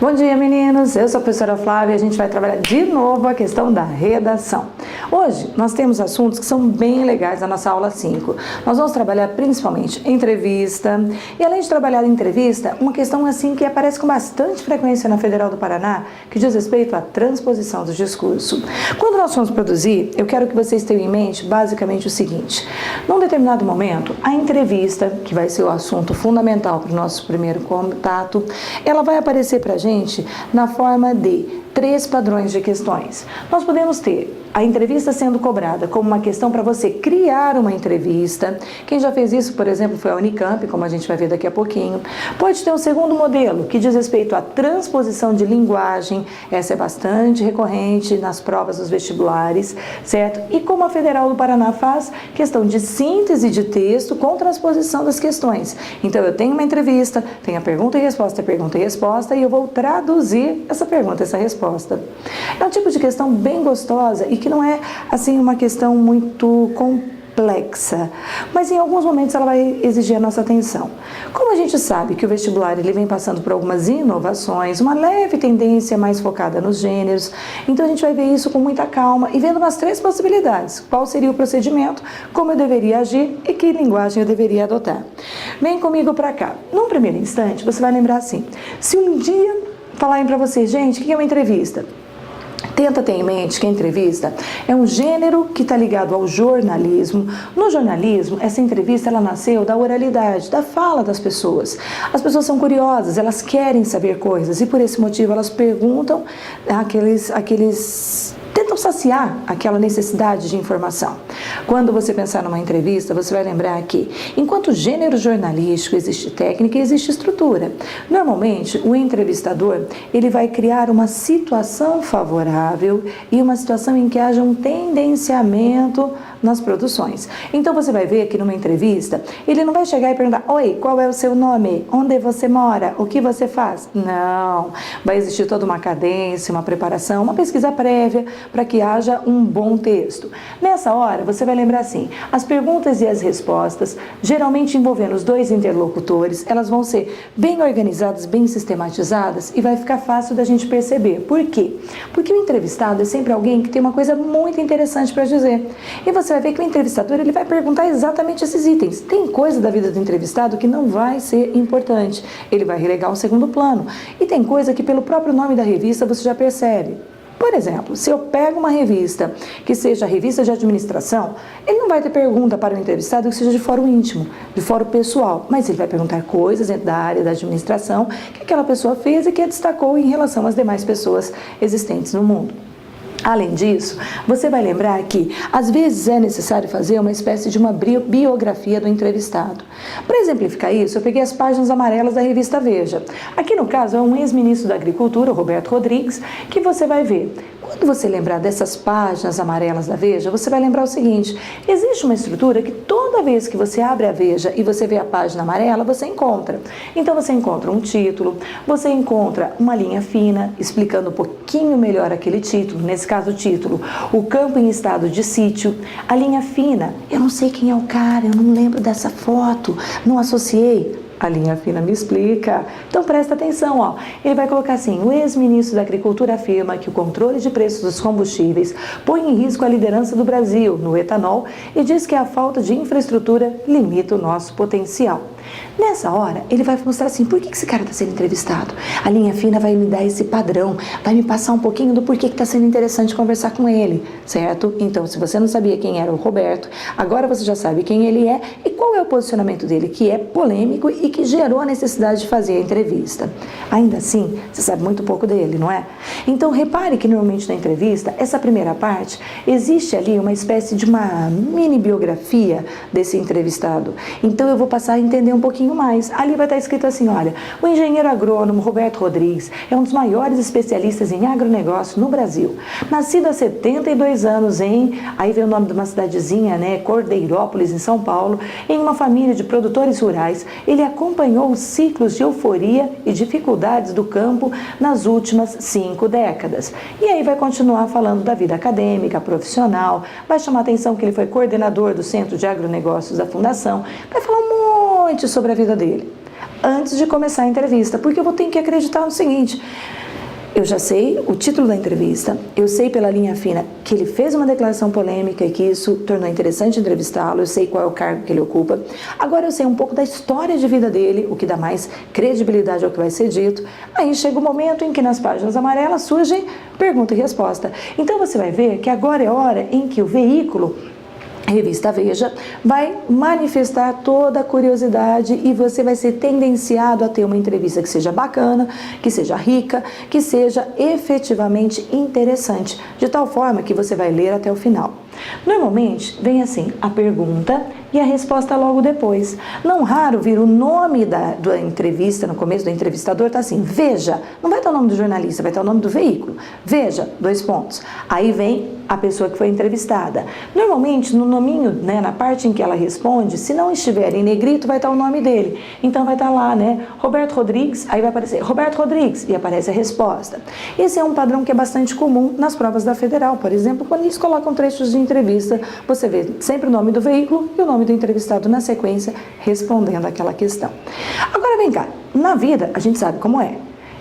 Bom dia, meninos! Eu sou a professora Flávia e a gente vai trabalhar de novo a questão da redação. Hoje, nós temos assuntos que são bem legais na nossa aula 5. Nós vamos trabalhar principalmente entrevista e, além de trabalhar em entrevista, uma questão assim que aparece com bastante frequência na Federal do Paraná, que diz respeito à transposição do discurso. Quando nós vamos produzir, eu quero que vocês tenham em mente basicamente o seguinte: num determinado momento, a entrevista, que vai ser o assunto fundamental para o nosso primeiro contato, ela vai aparecer para a gente na forma de 3 padrões de questões. Nós podemos ter a entrevista sendo cobrada como uma questão para você criar uma entrevista. Quem já fez isso, por exemplo, foi a Unicamp, como a gente vai ver daqui a pouquinho. Pode ter um segundo modelo, que diz respeito à transposição de linguagem. Essa é bastante recorrente nas provas dos vestibulares, certo? E como a Federal do Paraná faz, questão de síntese de texto com transposição das questões. Então, eu tenho uma entrevista, tenho a pergunta e resposta, e eu vou traduzir essa pergunta, essa resposta. É um tipo de questão bem gostosa e que não é, assim, uma questão muito complexa, mas em alguns momentos ela vai exigir a nossa atenção. Como a gente sabe que o vestibular ele vem passando por algumas inovações, uma leve tendência mais focada nos gêneros, então a gente vai ver isso com muita calma e vendo umas 3 possibilidades. Qual seria o procedimento, como eu deveria agir e que linguagem eu deveria adotar. Vem comigo para cá. Num primeiro instante, você vai lembrar assim: se um dia falarem para você, gente, o que é uma entrevista? Tenta ter em mente que a entrevista é um gênero que está ligado ao jornalismo. No jornalismo, essa entrevista ela nasceu da oralidade, da fala das pessoas. As pessoas são curiosas, elas querem saber coisas e por esse motivo elas perguntam tentam saciar aquela necessidade de informação. Quando você pensar numa entrevista, você vai lembrar que, enquanto gênero jornalístico, existe técnica e existe estrutura. Normalmente, o entrevistador, ele vai criar uma situação favorável e uma situação em que haja um tendenciamento nas produções. Então, você vai ver que numa entrevista, ele não vai chegar e perguntar: oi, qual é o seu nome? Onde você mora? O que você faz? Não. Vai existir toda uma cadência, uma preparação, uma pesquisa prévia para que haja um bom texto. Nessa hora, você vai lembrar assim: as perguntas e as respostas, geralmente envolvendo os 2 interlocutores, elas vão ser bem organizadas, bem sistematizadas e vai ficar fácil da gente perceber. Por quê? Porque o entrevistado é sempre alguém que tem uma coisa muito interessante para dizer. E você vai ver que o entrevistador ele vai perguntar exatamente esses itens. Tem coisa da vida do entrevistado que não vai ser importante. Ele vai relegar um segundo plano. E tem coisa que pelo próprio nome da revista você já percebe. Por exemplo, se eu pego uma revista que seja revista de administração, ele não vai ter pergunta para o entrevistado que seja de fórum íntimo, de fórum pessoal, mas ele vai perguntar coisas dentro da área da administração que aquela pessoa fez e que a destacou em relação às demais pessoas existentes no mundo. Além disso, você vai lembrar que, às vezes, é necessário fazer uma espécie de uma biografia do entrevistado. Para exemplificar isso, eu peguei as páginas amarelas da revista Veja. Aqui, no caso, é um ex-ministro da Agricultura, Roberto Rodrigues, que você vai ver. Quando você lembrar dessas páginas amarelas da Veja, você vai lembrar o seguinte: existe uma estrutura que toda vez que você abre a Veja e você vê a página amarela, você encontra. Então, você encontra um título, você encontra uma linha fina, explicando um pouquinho melhor aquele título, nesse caso o título, o campo em estado de sítio. A linha fina, eu não sei quem é o cara, eu não lembro dessa foto, não associei. A linha fina me explica. Então presta atenção, ó. Ele vai colocar assim: o ex-ministro da Agricultura afirma que o controle de preços dos combustíveis põe em risco a liderança do Brasil no etanol e diz que a falta de infraestrutura limita o nosso potencial. Nessa hora, ele vai mostrar assim: por que esse cara está sendo entrevistado? A linha fina vai me dar esse padrão, vai me passar um pouquinho do porquê que está sendo interessante conversar com ele, certo? Então, se você não sabia quem era o Roberto, agora você já sabe quem ele é e qual é o posicionamento dele, que é polêmico e que gerou a necessidade de fazer a entrevista. Ainda assim, você sabe muito pouco dele, não é? Então, repare que normalmente na entrevista, essa primeira parte, existe ali uma espécie de uma mini biografia desse entrevistado. Então, eu vou passar a entender um pouquinho mais. Ali vai estar escrito assim: olha, o engenheiro agrônomo Roberto Rodrigues é um dos maiores especialistas em agronegócio no Brasil. Nascido há 72 anos aí vem o nome de uma cidadezinha, né, Cordeirópolis, em São Paulo, em uma família de produtores rurais. Ele acompanhou os ciclos de euforia e dificuldades do campo nas últimas 5 décadas. E aí vai continuar falando da vida acadêmica, profissional, vai chamar a atenção que ele foi coordenador do Centro de Agronegócios da Fundação, vai falar um monte sobre a vida dele. Antes antes de começar a entrevista, porque eu vou ter que acreditar no seguinte: eu já sei o título da entrevista, eu sei pela linha fina que ele fez uma declaração polêmica e que isso tornou interessante entrevistá-lo, eu sei qual é o cargo que ele ocupa. Agora eu sei um pouco da história de vida dele, o que dá mais credibilidade ao que vai ser dito. Aí chega o momento em que nas páginas amarelas surgem pergunta e resposta. Então você vai ver que agora é hora em que o veículo, a revista Veja, vai manifestar toda a curiosidade e você vai ser tendenciado a ter uma entrevista que seja bacana, que seja rica, que seja efetivamente interessante, de tal forma que você vai ler até o final. Normalmente vem assim, a pergunta e a resposta logo depois. Não raro vir o nome da entrevista, no começo do entrevistador, tá assim, Veja, não vai estar o nome do jornalista, vai estar o nome do veículo. Veja, 2 pontos. Aí vem a pessoa que foi entrevistada. Normalmente, no nominho, né, na parte em que ela responde, se não estiver em negrito, vai estar o nome dele. Então vai estar lá, né, Roberto Rodrigues, aí vai aparecer Roberto Rodrigues e aparece a resposta. Esse é um padrão que é bastante comum nas provas da Federal, por exemplo, quando eles colocam trechos de entrevista, você vê sempre o nome do veículo e o nome do entrevistado na sequência, respondendo aquela questão. Agora vem cá, na vida a gente sabe como é.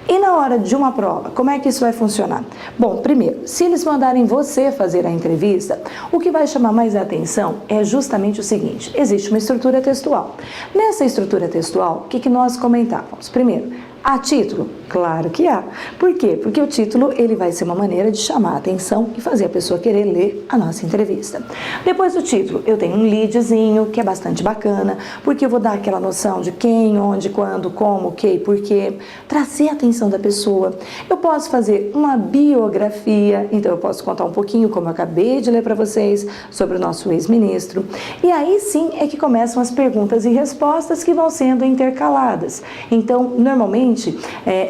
E na hora de uma prova, como é que isso vai funcionar? Bom, primeiro, se eles mandarem você fazer a entrevista, o que vai chamar mais a atenção é justamente o seguinte: existe uma estrutura textual. Nessa estrutura textual, o que nós comentávamos? Primeiro, há título? Claro que há. Por quê? Porque o título ele vai ser uma maneira de chamar a atenção e fazer a pessoa querer ler a nossa entrevista. Depois do título, eu tenho um leadzinho que é bastante bacana, porque eu vou dar aquela noção de quem, onde, quando, como, o que e por quê, trazer a atenção da pessoa. Eu posso fazer uma biografia, então eu posso contar um pouquinho, como eu acabei de ler para vocês, sobre o nosso ex-ministro. E aí sim é que começam as perguntas e respostas que vão sendo intercaladas. Então, normalmente,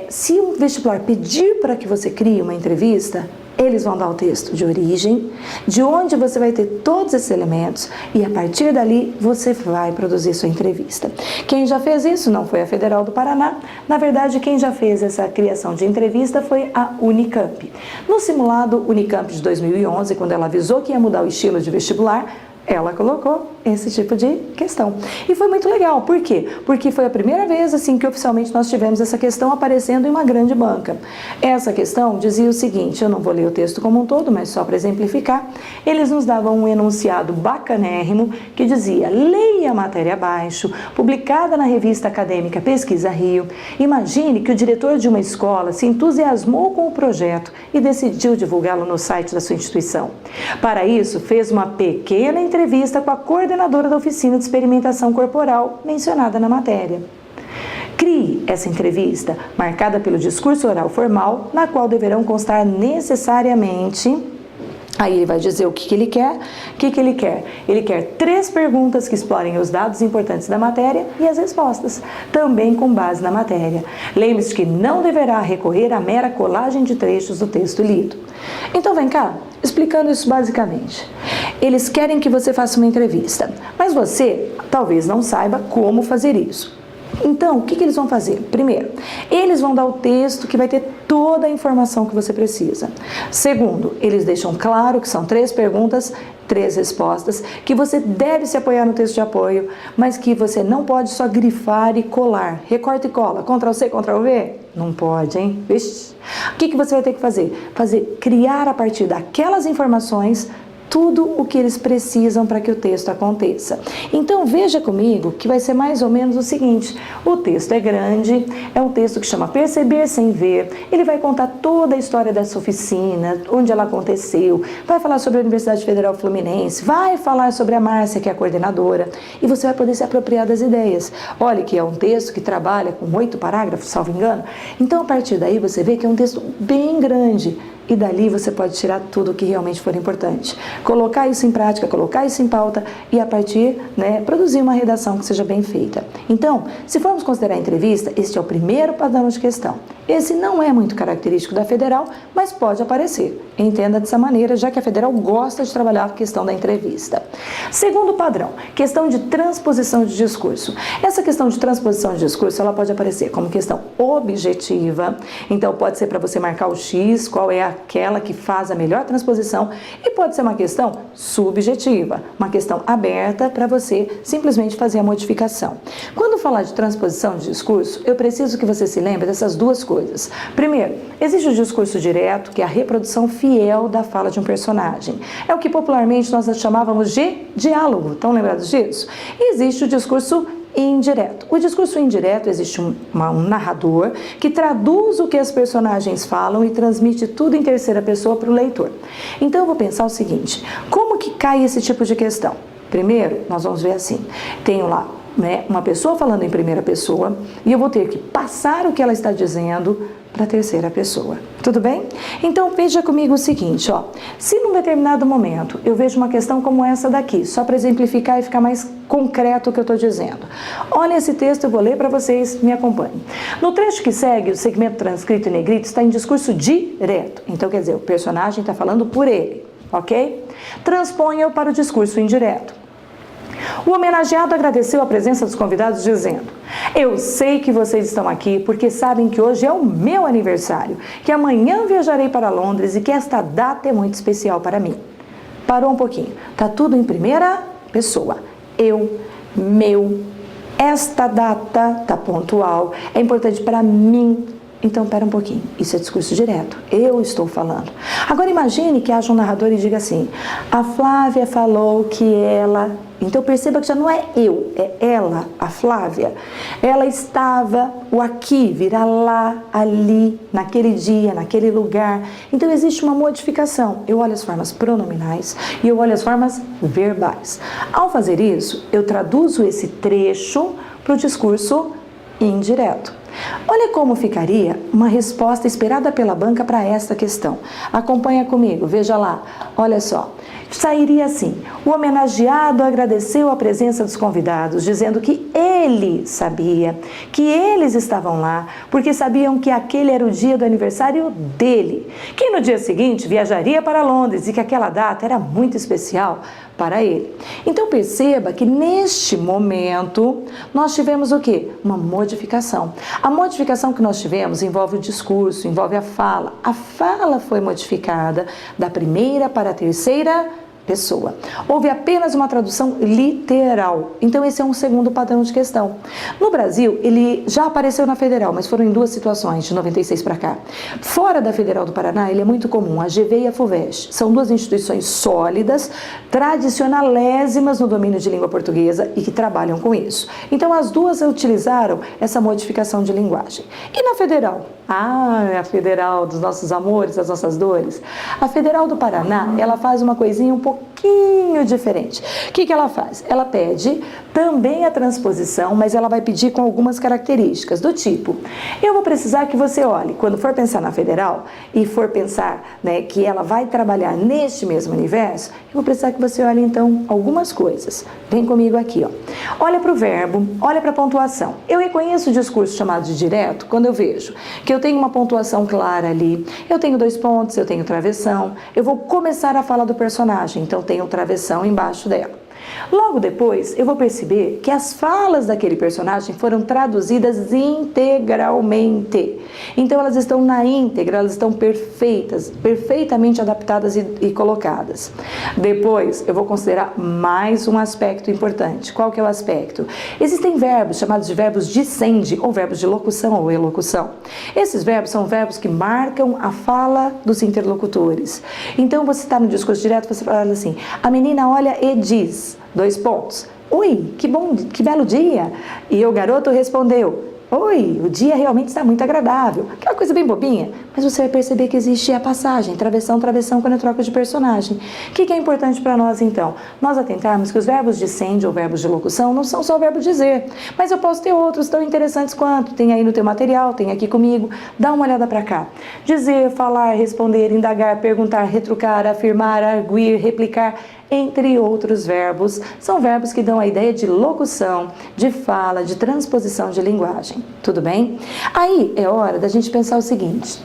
se um vestibular pedir para que você crie uma entrevista, eles vão dar o texto de origem, de onde você vai ter todos esses elementos e a partir dali você vai produzir sua entrevista. Quem já fez isso não foi a Federal do Paraná, na verdade quem já fez essa criação de entrevista foi a Unicamp. No simulado Unicamp de 2011, quando ela avisou que ia mudar o estilo de vestibular, ela colocou esse tipo de questão. E foi muito legal. Por quê? Porque foi a primeira vez assim que oficialmente nós tivemos essa questão aparecendo em uma grande banca. Essa questão dizia o seguinte, eu não vou ler o texto como um todo, mas só para exemplificar, eles nos davam um enunciado bacanérrimo que dizia: leia a matéria abaixo, publicada na revista acadêmica Pesquisa Rio. Imagine que o diretor de uma escola se entusiasmou com o projeto e decidiu divulgá-lo no site da sua instituição. Para isso, fez uma pequena entrevista com a coordenadora da oficina de experimentação corporal mencionada na matéria. Crie essa entrevista, marcada pelo discurso oral formal, na qual deverão constar necessariamente... Aí ele vai dizer o que ele quer. O que ele quer? Ele quer 3 perguntas que explorem os dados importantes da matéria e as respostas, também com base na matéria. Lembre-se que não deverá recorrer à mera colagem de trechos do texto lido. Então vem cá, explicando isso basicamente. Eles querem que você faça uma entrevista, mas você talvez não saiba como fazer isso. Então, o que eles vão fazer? Primeiro, eles vão dar o texto que vai ter toda a informação que você precisa. Segundo, eles deixam claro que são 3 perguntas, 3 respostas, que você deve se apoiar no texto de apoio, mas que você não pode só grifar e colar. Recorta e cola, Ctrl+C, Ctrl+V? Não pode, hein? Vixe. O que você vai ter que fazer? Criar a partir daquelas informações tudo o que eles precisam para que o texto aconteça. Então veja comigo que vai ser mais ou menos o seguinte: o texto é grande, é um texto que chama Perceber Sem Ver, ele vai contar toda a história dessa oficina, onde ela aconteceu, vai falar sobre a Universidade Federal Fluminense, vai falar sobre a Márcia, que é a coordenadora, e você vai poder se apropriar das ideias. Olha que é um texto que trabalha com 8 parágrafos, salvo engano, então a partir daí você vê que é um texto bem grande, e dali você pode tirar tudo o que realmente for importante. Colocar isso em prática, colocar isso em pauta e a partir, produzir uma redação que seja bem feita. Então, se formos considerar a entrevista, este é o primeiro padrão de questão. Esse não é muito característico da Federal, mas pode aparecer. Entenda dessa maneira, já que a Federal gosta de trabalhar a questão da entrevista. Segundo padrão, questão de transposição de discurso. Essa questão de transposição de discurso, ela pode aparecer como questão objetiva. Então, pode ser para você marcar o X, qual é a aquela que faz a melhor transposição e pode ser uma questão subjetiva, uma questão aberta para você simplesmente fazer a modificação. Quando falar de transposição de discurso, eu preciso que você se lembre dessas duas coisas. Primeiro, existe o discurso direto, que é a reprodução fiel da fala de um personagem. É o que popularmente nós chamávamos de diálogo. Estão lembrados disso? E existe o discurso indireto. O discurso indireto, existe um narrador que traduz o que as personagens falam e transmite tudo em terceira pessoa para o leitor. Então eu vou pensar o seguinte, como que cai esse tipo de questão? Primeiro, nós vamos ver assim, tenho lá uma pessoa falando em primeira pessoa e eu vou ter que passar o que ela está dizendo para a terceira pessoa. Tudo bem? Então veja comigo o seguinte, se num determinado momento eu vejo uma questão como essa daqui, só para exemplificar e ficar mais concreto o que eu estou dizendo. Olha esse texto, eu vou ler para vocês, me acompanhem. No trecho que segue, o segmento transcrito em negrito está em discurso direto. Então quer dizer, o personagem está falando por ele, ok? Transponha-o para o discurso indireto. O homenageado agradeceu a presença dos convidados dizendo: eu sei que vocês estão aqui porque sabem que hoje é o meu aniversário, que amanhã viajarei para Londres e que esta data é muito especial para mim. Parou um pouquinho. Tá tudo em primeira pessoa. Eu, meu, esta data tá pontual, é importante para mim. Então, pera um pouquinho, isso é discurso direto, eu estou falando. Agora imagine que haja um narrador e diga assim, a Flávia falou que ela... Então perceba que já não é eu, é ela, a Flávia. Ela estava, o aqui virá lá, ali, naquele dia, naquele lugar. Então existe uma modificação. Eu olho as formas pronominais e eu olho as formas verbais. Ao fazer isso, eu traduzo esse trecho para o discurso indireto. Olha como ficaria uma resposta esperada pela banca para esta questão. Acompanha comigo, veja lá, olha só. Sairia assim, o homenageado agradeceu a presença dos convidados, dizendo que ele sabia, que eles estavam lá, porque sabiam que aquele era o dia do aniversário dele, que no dia seguinte viajaria para Londres e que aquela data era muito especial para ele. Então perceba que neste momento nós tivemos o quê? Uma modificação. A modificação que nós tivemos envolve o discurso, envolve a fala. A fala foi modificada da primeira para a terceira pessoa. Houve apenas uma tradução literal. Então esse é um segundo padrão de questão. No Brasil, ele já apareceu na Federal, mas foram em duas situações, de 96 para cá. Fora da Federal do Paraná, ele é muito comum, a GV e a FUVEST. São duas instituições sólidas, tradicionalésimas no domínio de língua portuguesa e que trabalham com isso. Então as duas utilizaram essa modificação de linguagem. E na Federal? A Federal dos nossos amores, das nossas dores. A Federal do Paraná, ela faz uma coisinha um pouquinho diferente. O que ela faz? Ela pede também a transposição, mas ela vai pedir com algumas características, do tipo, eu vou precisar que você olhe, quando for pensar na Federal e for pensar que ela vai trabalhar neste mesmo universo, eu vou precisar que você olhe então algumas coisas. Vem comigo aqui, Olha para o verbo, olha para a pontuação. Eu reconheço o discurso chamado de direto quando eu vejo que eu tenho uma pontuação clara ali, eu tenho 2 pontos, eu tenho travessão, eu vou começar a fala do personagem, então tenho travessão embaixo dela. Logo depois, eu vou perceber que as falas daquele personagem foram traduzidas integralmente. Então, elas estão na íntegra, elas estão perfeitas, perfeitamente adaptadas e colocadas. Depois, eu vou considerar mais um aspecto importante. Qual que é o aspecto? Existem verbos chamados de verbos dicende, ou verbos de locução ou elocução. Esses verbos são verbos que marcam a fala dos interlocutores. Então, você está no discurso direto, você fala assim, a menina olha e diz... 2 pontos. Oi, que bom, que belo dia. E o garoto respondeu, oi, o dia realmente está muito agradável. Aquela coisa bem bobinha, mas você vai perceber que existe a passagem, travessão, travessão, quando eu troco de personagem. O que é importante para nós, então? Nós atentarmos que os verbos dicende ou verbos de locução não são só o verbo dizer, mas eu posso ter outros tão interessantes quanto. Tem aí no teu material, tem aqui comigo. Dá uma olhada para cá. Dizer, falar, responder, indagar, perguntar, retrucar, afirmar, arguir, replicar, entre outros verbos, são verbos que dão a ideia de locução, de fala, de transposição de linguagem. Tudo bem? Aí é hora da gente pensar o seguinte,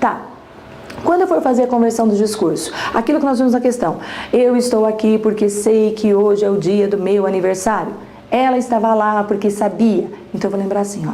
quando eu for fazer a conversão do discurso, aquilo que nós vimos na questão, eu estou aqui porque sei que hoje é o dia do meu aniversário. Ela estava lá porque sabia. Então eu vou lembrar assim,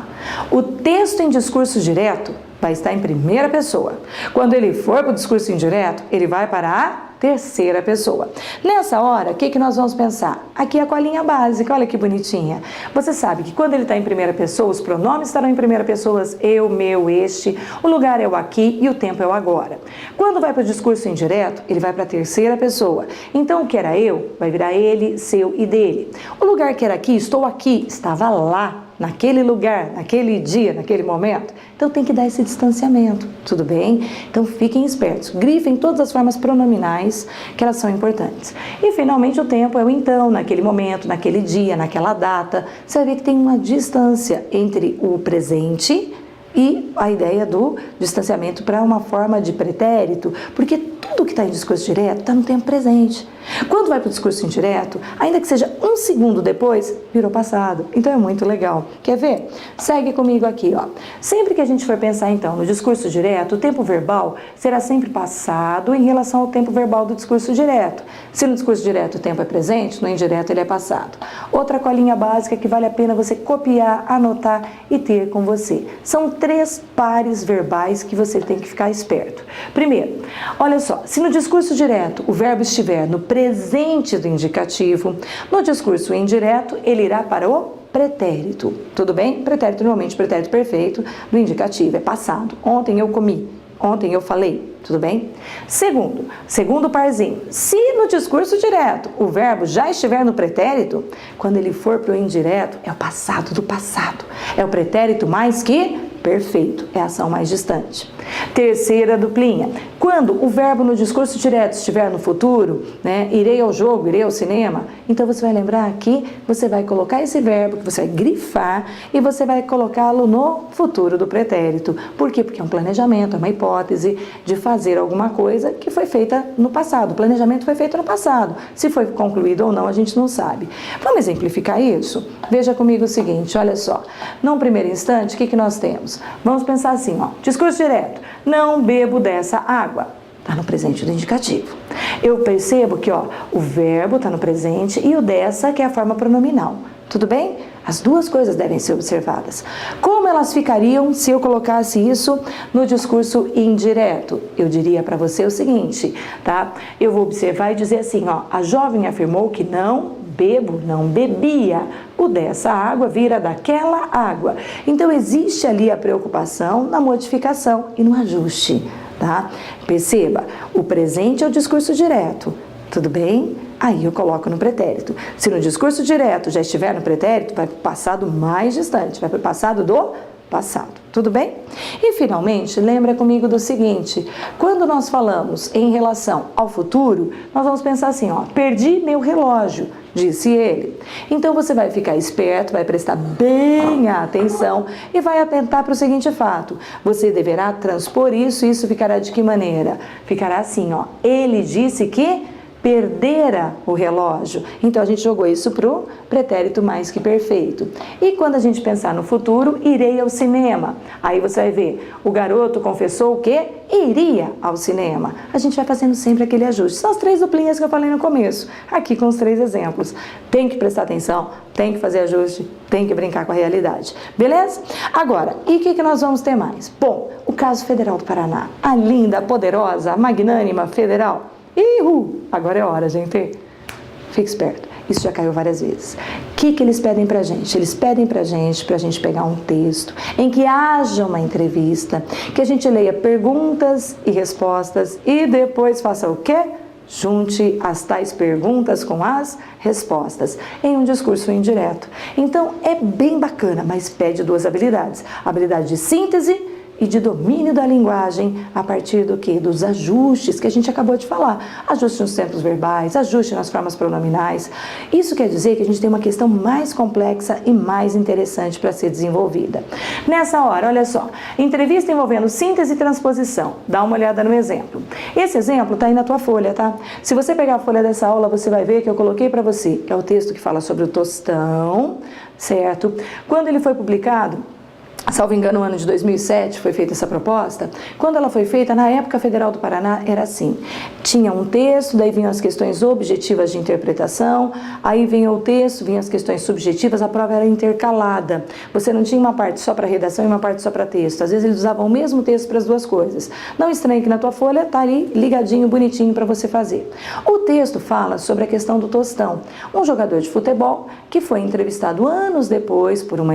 o texto em discurso direto vai estar em primeira pessoa. Quando ele for para o discurso indireto, ele vai para a terceira pessoa. Nessa hora, o que nós vamos pensar? Aqui é a colinha básica, olha que bonitinha. Você sabe que quando ele está em primeira pessoa, os pronomes estarão em primeira pessoa, eu, meu, este, o lugar é o aqui e o tempo é o agora. Quando vai para o discurso indireto, ele vai para a terceira pessoa. Então, o que era eu, vai virar ele, seu e dele. O lugar que era aqui, estou aqui, estava lá, naquele lugar, naquele dia, naquele momento. Então tem que dar esse distanciamento, tudo bem? Então fiquem espertos, grifem todas as formas pronominais que elas são importantes. E finalmente o tempo é o então, naquele momento, naquele dia, naquela data. Você vai ver que tem uma distância entre o presente e a ideia do distanciamento para uma forma de pretérito, porque tudo que está em discurso direto está no tempo presente. Quando vai para o discurso indireto, ainda que seja um segundo depois, virou passado. Então é muito legal. Quer ver? Segue comigo aqui, ó. Sempre que a gente for pensar, então, no discurso direto, o tempo verbal será sempre passado em relação ao tempo verbal do discurso direto. Se no discurso direto o tempo é presente, no indireto ele é passado. Outra colinha básica que vale a pena você copiar, anotar e ter com você. São 3 pares verbais que você tem que ficar esperto. Primeiro, olha só, se no discurso direto o verbo estiver no presente do indicativo, no discurso indireto ele irá para o pretérito, tudo bem? Pretérito, normalmente pretérito perfeito do indicativo, é passado. Ontem eu comi, ontem eu falei, tudo bem? Segundo parzinho, se no discurso direto o verbo já estiver no pretérito, quando ele for para o indireto, é o passado do passado, é o pretérito mais que perfeito, é a ação mais distante. Terceira duplinha, quando o verbo no discurso direto estiver no futuro, né, irei ao jogo, irei ao cinema, então você vai lembrar que você vai colocar esse verbo, que você vai grifar e você vai colocá-lo no futuro do pretérito. Por quê? Porque é um planejamento, é uma hipótese de fazer alguma coisa que foi feita no passado. O planejamento foi feito no passado. Se foi concluído ou não, a gente não sabe. Vamos exemplificar isso? Veja comigo o seguinte, olha só. Num primeiro instante, o que nós temos? Vamos pensar assim, ó, discurso direto. Não bebo dessa água. Está no presente do indicativo. Eu percebo que, ó, o verbo está no presente e o dessa, que é a forma pronominal. Tudo bem? As duas coisas devem ser observadas. Como elas ficariam se eu colocasse isso no discurso indireto? Eu diria para você o seguinte, tá? Eu vou observar e dizer assim, ó, a jovem afirmou que não bebia. O dessa água vira daquela água. Então existe ali a preocupação na modificação e no ajuste, tá? Perceba, o presente é o discurso direto, tudo bem? Aí eu coloco no pretérito. Se no discurso direto já estiver no pretérito, vai para o passado mais distante, vai para o passado do passado, tudo bem? E finalmente, lembra comigo do seguinte, quando nós falamos em relação ao futuro, nós vamos pensar assim, ó, perdi meu relógio, disse ele. Então você vai ficar esperto, vai prestar bem atenção e vai atentar para o seguinte fato, você deverá transpor isso e isso ficará de que maneira? Ficará assim, ó, ele disse que perdera o relógio. Então a gente jogou isso para o pretérito mais que perfeito. E quando a gente pensar no futuro, irei ao cinema. Aí você vai ver, o garoto confessou que iria ao cinema. A gente vai fazendo sempre aquele ajuste. São as 3 duplinhas que eu falei no começo, aqui com os 3 exemplos. Tem que prestar atenção, tem que fazer ajuste, tem que brincar com a realidade. Beleza? Agora, e o que nós vamos ter mais? Bom, o caso Federal do Paraná. A linda, poderosa, magnânima federal. Agora é hora, gente. Fique esperto. Isso já caiu várias vezes. O que eles pedem pra gente? Eles pedem pra gente pegar um texto em que haja uma entrevista, que a gente leia perguntas e respostas e depois faça o quê? Junte as tais perguntas com as respostas em um discurso indireto. Então, é bem bacana, mas pede 2 habilidades. A habilidade de síntese e de domínio da linguagem a partir do quê? Dos ajustes que a gente acabou de falar. Ajuste nos tempos verbais, ajuste nas formas pronominais. Isso quer dizer que a gente tem uma questão mais complexa e mais interessante para ser desenvolvida. Nessa hora, olha só, entrevista envolvendo síntese e transposição. Dá uma olhada no exemplo. Esse exemplo está aí na tua folha, tá? Se você pegar a folha dessa aula, você vai ver que eu coloquei para você. É o texto que fala sobre o tostão, certo? Quando ele foi publicado, salvo engano, no ano de 2007 foi feita essa proposta. Quando ela foi feita, na época, a Federal do Paraná era assim, tinha um texto, daí vinham as questões objetivas de interpretação, aí vinha o texto, vinham as questões subjetivas, a prova era intercalada. Você não tinha uma parte só para redação e uma parte só para texto. Às vezes eles usavam o mesmo texto para as duas coisas. Não estranhe que na tua folha está ali ligadinho, bonitinho para você fazer. O texto fala sobre a questão do Tostão, um jogador de futebol que foi entrevistado anos depois por uma,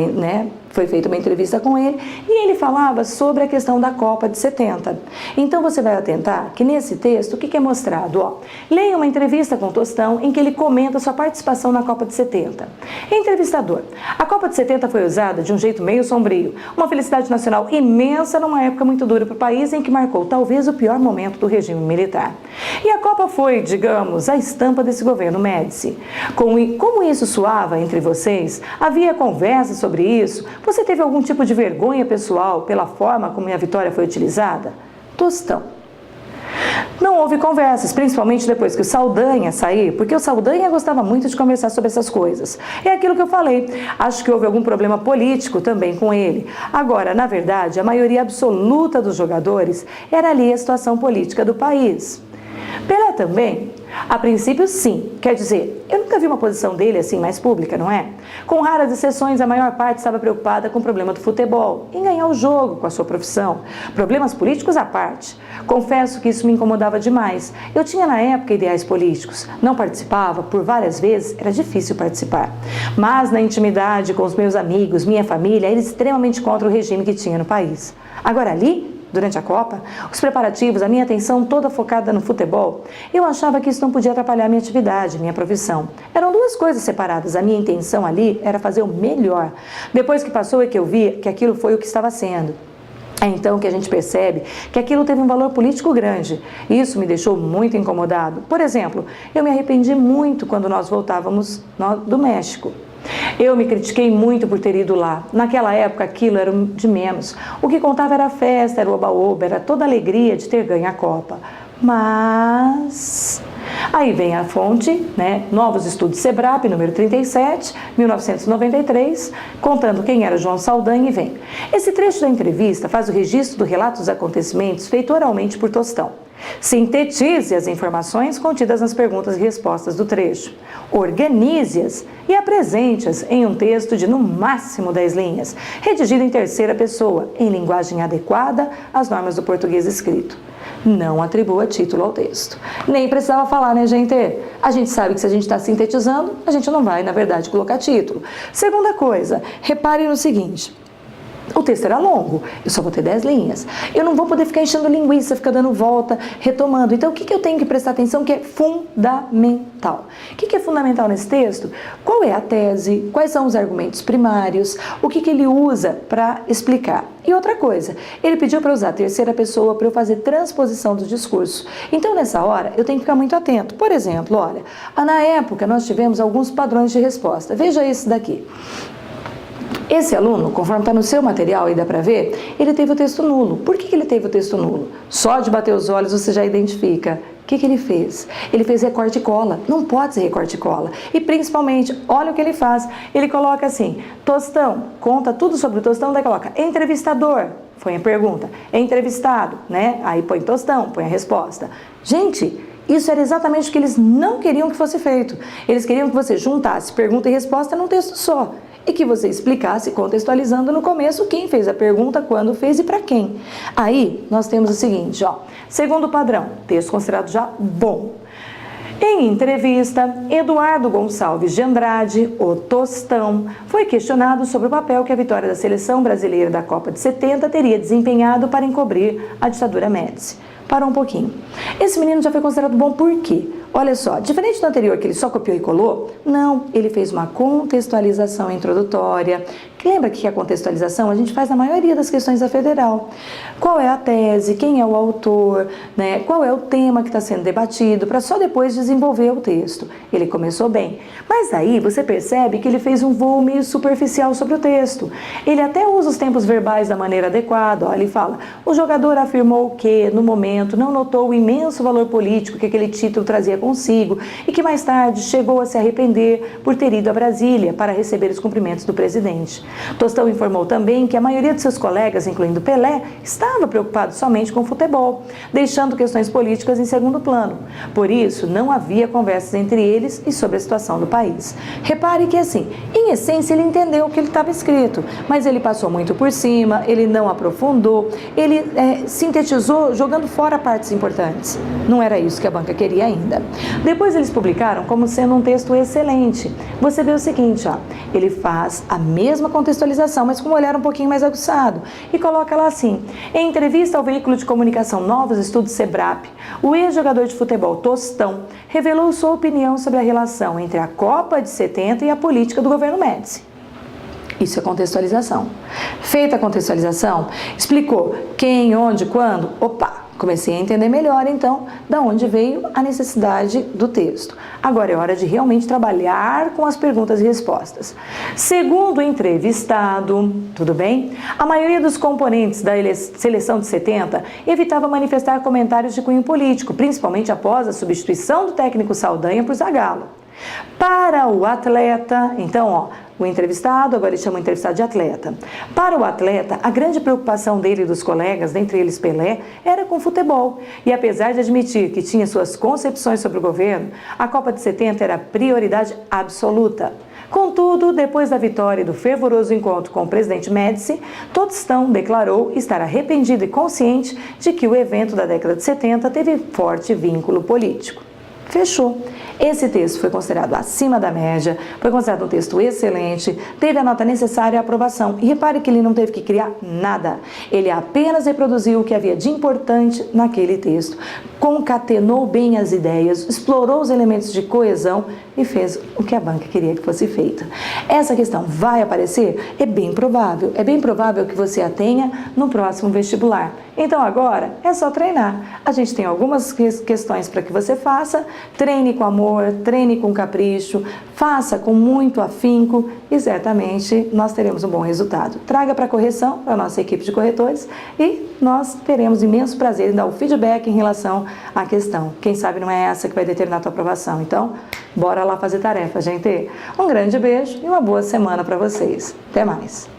foi feita uma entrevista com ele e ele falava sobre a questão da Copa de 70. Então você vai atentar que nesse texto o que é mostrado? Leia uma entrevista com o Tostão em que ele comenta sua participação na Copa de 70. Entrevistador: a Copa de 70 foi usada de um jeito meio sombrio, uma felicidade nacional imensa numa época muito dura para o país em que marcou talvez o pior momento do regime militar. E a Copa foi, digamos, a estampa desse governo Médici. Como isso soava entre vocês? Havia conversa sobre isso? Você teve algum tipo de vergonha pessoal pela forma como a vitória foi utilizada? Tostão: não houve conversas, principalmente depois que o Saldanha saiu, porque o Saldanha gostava muito de conversar sobre essas coisas. É aquilo que eu falei, acho que houve algum problema político também com ele. Agora, na verdade, a maioria absoluta dos jogadores era ali a situação política do país. Pelé também? A princípio, sim. Quer dizer, eu nunca vi uma posição dele assim mais pública, não é? Com raras exceções, a maior parte estava preocupada com o problema do futebol, em ganhar o jogo com a sua profissão. Problemas políticos à parte. Confesso que isso me incomodava demais. Eu tinha na época ideais políticos. Não participava, por várias vezes era difícil participar. Mas na intimidade com os meus amigos, minha família, era extremamente contra o regime que tinha no país. Agora ali, durante a Copa, os preparativos, a minha atenção toda focada no futebol, eu achava que isso não podia atrapalhar a minha atividade, minha profissão. Eram duas coisas separadas, a minha intenção ali era fazer o melhor. Depois que passou é que eu vi que aquilo foi o que estava sendo. É então que a gente percebe que aquilo teve um valor político grande. Isso me deixou muito incomodado. Por exemplo, eu me arrependi muito quando nós voltávamos do México. Eu me critiquei muito por ter ido lá. Naquela época aquilo era de menos. O que contava era a festa, era o oba-oba, era toda a alegria de ter ganho a Copa. Mas aí vem a fonte, Novos Estudos Sebrap, número 37, 1993, contando quem era João Saldanha e vem. Esse trecho da entrevista faz o registro do relato dos acontecimentos feito oralmente por Tostão. Sintetize as informações contidas nas perguntas e respostas do trecho. Organize-as e apresente-as em um texto de no máximo 10 linhas, redigido em terceira pessoa, em linguagem adequada às normas do português escrito. Não atribua título ao texto. Nem precisava falar, né, gente? A gente sabe que se a gente está sintetizando, a gente não vai, na verdade, colocar título. Segunda coisa, repare no seguinte. O texto era longo, eu só vou ter 10 linhas. Eu não vou poder ficar enchendo linguiça, ficar dando volta, retomando. Então, o que eu tenho que prestar atenção que é fundamental? O que é fundamental nesse texto? Qual é a tese? Quais são os argumentos primários? O que ele usa para explicar? E outra coisa, ele pediu para usar a terceira pessoa para eu fazer transposição do discurso. Então, nessa hora, eu tenho que ficar muito atento. Por exemplo, olha, na época nós tivemos alguns padrões de resposta. Veja esse daqui. Esse aluno, conforme está no seu material e dá para ver, ele teve o texto nulo. Por que ele teve o texto nulo? Só de bater os olhos você já identifica. O que ele fez? Ele fez recorte e cola. Não pode ser recorte e cola. E principalmente, olha o que ele faz. Ele coloca assim, Tostão, conta tudo sobre o Tostão, daí coloca entrevistador, põe a pergunta, entrevistado, Aí põe Tostão, põe a resposta. Gente, isso era exatamente o que eles não queriam que fosse feito. Eles queriam que você juntasse pergunta e resposta num texto só. E que você explicasse, contextualizando no começo, quem fez a pergunta, quando fez e para quem. Aí, nós temos o seguinte, segundo padrão, texto considerado já bom. Em entrevista, Eduardo Gonçalves de Andrade, o Tostão, foi questionado sobre o papel que a vitória da seleção brasileira da Copa de 70 teria desempenhado para encobrir a ditadura Médici. Parou um pouquinho. Esse menino já foi considerado bom por quê? Olha só, diferente do anterior que ele só copiou e colou, não, ele fez uma contextualização introdutória. Lembra que a contextualização a gente faz na maioria das questões da federal. Qual é a tese, quem é o autor, qual é o tema que está sendo debatido, para só depois desenvolver o texto. Ele começou bem, mas aí você percebe que ele fez um voo meio superficial sobre o texto. Ele até usa os tempos verbais da maneira adequada. Ele fala, o jogador afirmou que, no momento, não notou o imenso valor político que aquele título trazia consigo e que mais tarde chegou a se arrepender por ter ido a Brasília para receber os cumprimentos do presidente. Tostão informou também que a maioria de seus colegas, incluindo Pelé, estava preocupado somente com o futebol, deixando questões políticas em segundo plano. Por isso, não havia conversas entre eles e sobre a situação do país. Repare que, assim, em essência, ele entendeu o que ele estava escrito, mas ele passou muito por cima, ele não aprofundou, ele sintetizou jogando fora partes importantes. Não era isso que a banca queria ainda. Depois eles publicaram como sendo um texto excelente. Você vê o seguinte, ó, ele faz a mesma contextualização, mas com um olhar um pouquinho mais aguçado, e coloca lá assim: em entrevista ao veículo de comunicação Novos Estudos Sebrap, o ex-jogador de futebol Tostão revelou sua opinião sobre a relação entre a Copa de 70 e a política do governo Médici. Isso é contextualização. Feita a contextualização, explicou quem, onde, quando. Opa! Comecei a entender melhor, então, da onde veio a necessidade do texto. Agora é hora de realmente trabalhar com as perguntas e respostas. Segundo o entrevistado, tudo bem? A maioria dos componentes da seleção de 70 evitava manifestar comentários de cunho político, principalmente após a substituição do técnico Saldanha por Zagallo. Para o atleta, então, ó, o entrevistado, agora ele chama o entrevistado de atleta. Para o atleta, a grande preocupação dele e dos colegas, dentre eles Pelé, era com o futebol. E apesar de admitir que tinha suas concepções sobre o governo, a Copa de 70 era prioridade absoluta. Contudo, depois da vitória e do fervoroso encontro com o presidente Médici, Tostão declarou estar arrependido e consciente de que o evento da década de 70 teve forte vínculo político. Fechou. Esse texto foi considerado acima da média, foi considerado um texto excelente, teve a nota necessária à aprovação. E repare que ele não teve que criar nada. Ele apenas reproduziu o que havia de importante naquele texto, concatenou bem as ideias, explorou os elementos de coesão e fez o que a banca queria que fosse feito. Essa questão vai aparecer? É bem provável que você a tenha no próximo vestibular. Então agora é só treinar. A gente tem algumas questões para que você faça, treine com amor, treine com capricho, faça com muito afinco e certamente nós teremos um bom resultado. Traga para correção, para a nossa equipe de corretores, e nós teremos imenso prazer em dar o feedback em relação à questão. Quem sabe não é essa que vai determinar a tua aprovação. Então, bora lá fazer tarefa, gente. Um grande beijo e uma boa semana para vocês. Até mais.